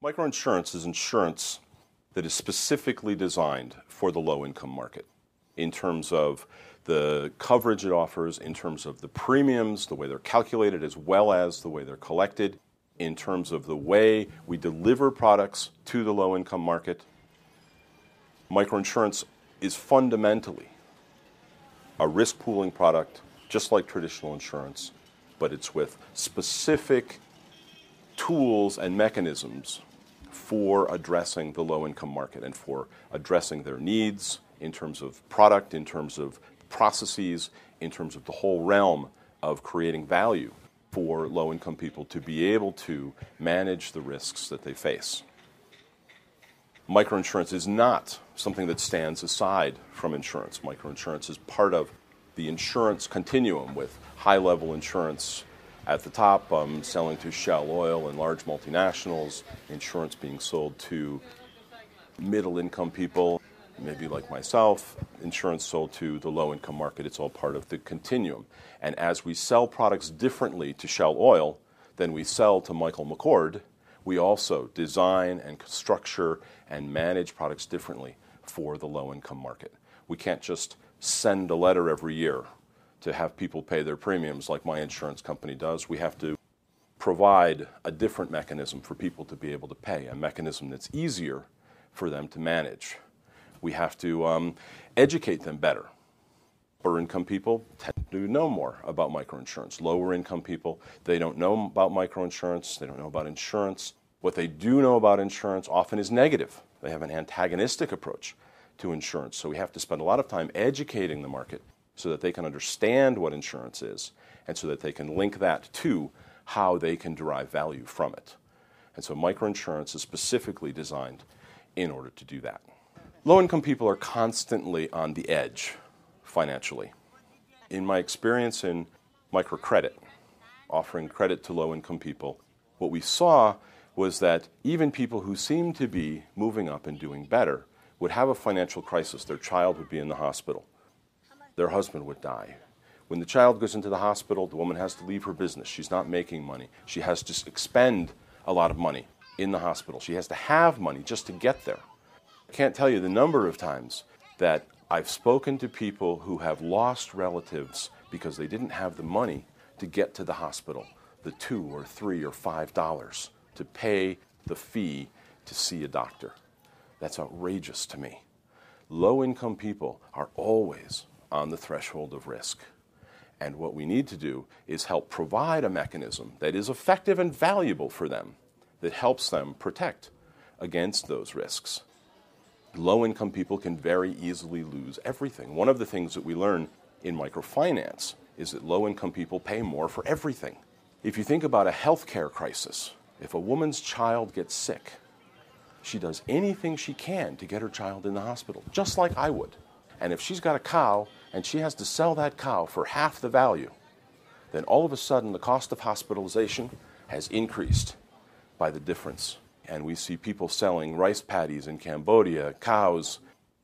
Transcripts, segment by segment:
Microinsurance is insurance that is specifically designed for the low-income market in terms of the coverage it offers, in terms of the premiums, the way they're calculated, as well as the way they're collected, in terms of the way we deliver products to the low-income market. Microinsurance is fundamentally a risk pooling product, just like traditional insurance, but it's with specific tools and mechanisms for addressing the low-income market and for addressing their needs in terms of product, in terms of processes, in terms of the whole realm of creating value for low-income people to be able to manage the risks that they face. Microinsurance is not something that stands aside from insurance. Microinsurance is part of the insurance continuum, with high-level insurance at the top, selling to Shell Oil and large multinationals, insurance being sold to middle-income people, maybe like myself, insurance sold to the low-income market. It's all part of the continuum. And as we sell products differently to Shell Oil than we sell to Michael McCord, we also design and structure and manage products differently for the low-income market. We can't just send a letter every year to have people pay their premiums like my insurance company does. We have to provide a different mechanism for people to be able to pay, a mechanism that's easier for them to manage. We have to educate them better. Upper income people tend to know more about microinsurance. Lower income people, they don't know about microinsurance, they don't know about insurance. What they do know about insurance often is negative. They have an antagonistic approach to insurance. So we have to spend a lot of time educating the market so that they can understand what insurance is and so that they can link that to how they can derive value from it. And so microinsurance is specifically designed in order to do that. Low-income people are constantly on the edge financially. In my experience in microcredit, offering credit to low-income people, what we saw was that even people who seemed to be moving up and doing better would have a financial crisis. Their child would be in the hospital. Their husband would die. When the child goes into the hospital, the woman has to leave her business. She's not making money. She has to expend a lot of money in the hospital. She has to have money just to get there. I can't tell you the number of times that I've spoken to people who have lost relatives because they didn't have the money to get to the hospital, the $2 or $3 or $5 to pay the fee to see a doctor. That's outrageous to me. Low-income people are always on the threshold of risk. And what we need to do is help provide a mechanism that is effective and valuable for them, that helps them protect against those risks. Low-income people can very easily lose everything. One of the things that we learn in microfinance is that low-income people pay more for everything. If you think about a healthcare crisis, if a woman's child gets sick, she does anything she can to get her child in the hospital, just like I would. And if she's got a cow and she has to sell that cow for half the value, then all of a sudden the cost of hospitalization has increased by the difference. And we see people selling rice paddies in Cambodia, cows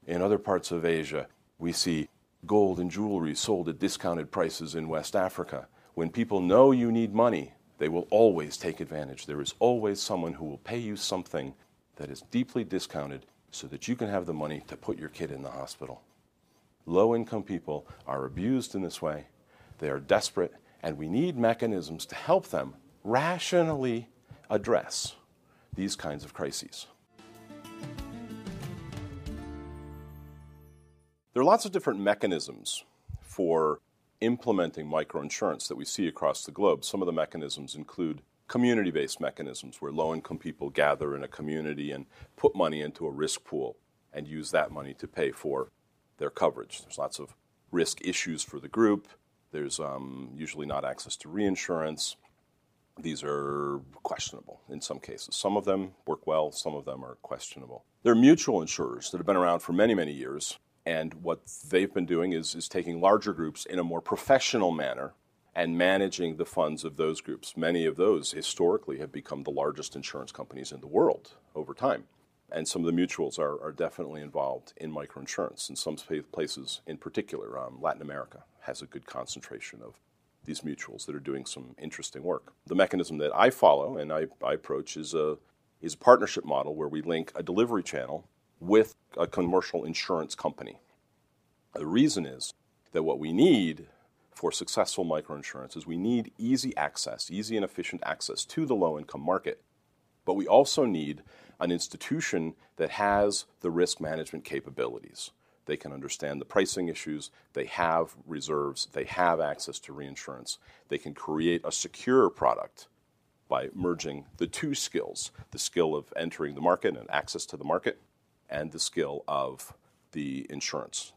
in other parts of Asia. We see gold and jewelry sold at discounted prices in West Africa. When people know you need money, they will always take advantage. There is always someone who will pay you something that is deeply discounted so that you can have the money to put your kid in the hospital. Low-income people are abused in this way. They are desperate, and we need mechanisms to help them rationally address these kinds of crises. There are lots of different mechanisms for implementing microinsurance that we see across the globe. Some of the mechanisms include community-based mechanisms where low-income people gather in a community and put money into a risk pool and use that money to pay for their coverage. There's lots of risk issues for the group. There's usually not access to reinsurance. These are questionable in some cases. Some of them work well, some of them are questionable. There are mutual insurers that have been around for many, many years, and what they've been doing is taking larger groups in a more professional manner and managing the funds of those groups. Many of those historically have become the largest insurance companies in the world over time. And some of the mutuals are definitely involved in microinsurance. In some places in particular, Latin America has a good concentration of these mutuals that are doing some interesting work. The mechanism that I follow and I approach is a is a partnership model where we link a delivery channel with a commercial insurance company. The reason is that what we need for successful microinsurance is we need easy access, easy and efficient access to the low-income market. But we also need an institution that has the risk management capabilities. They can understand the pricing issues, they have reserves, they have access to reinsurance. They can create a secure product by merging the two skills, the skill of entering the market and access to the market, and the skill of the insurance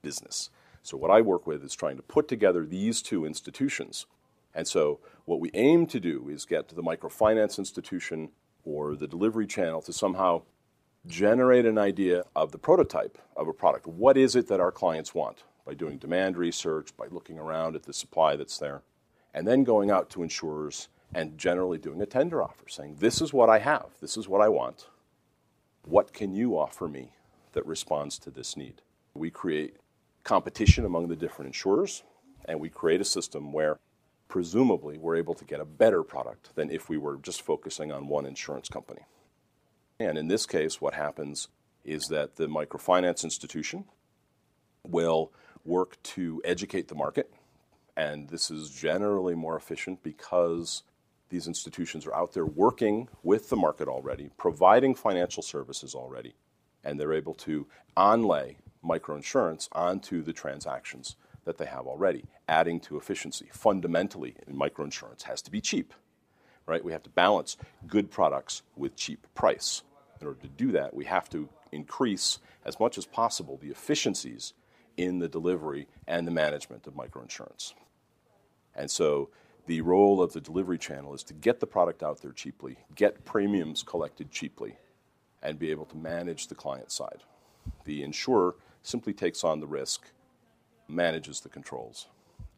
business. So what I work with is trying to put together these two institutions. And so what we aim to do is get to the microfinance institution or the delivery channel to somehow generate an idea of the prototype of a product. What is it that our clients want? By doing demand research, by looking around at the supply that's there, and then going out to insurers and generally doing a tender offer, saying, this is what I have, this is what I want. What can you offer me that responds to this need? We create competition among the different insurers, and we create a system where presumably we're able to get a better product than if we were just focusing on one insurance company. And in this case, what happens is that the microfinance institution will work to educate the market, and this is generally more efficient because these institutions are out there working with the market already, providing financial services already, and they're able to onlay microinsurance onto the transactions that they have already, adding to efficiency. Fundamentally, microinsurance has to be cheap, right? We have to balance good products with cheap price. In order to do that, we have to increase as much as possible the efficiencies in the delivery and the management of microinsurance. And so the role of the delivery channel is to get the product out there cheaply, get premiums collected cheaply, and be able to manage the client side. The insurer simply takes on the risk, manages the controls,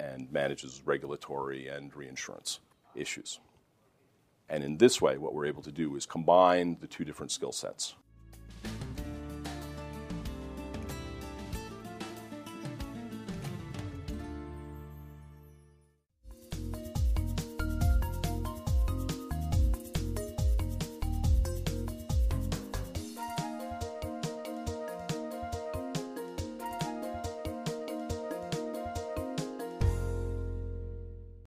and manages regulatory and reinsurance issues. And in this way, what we're able to do is combine the two different skill sets.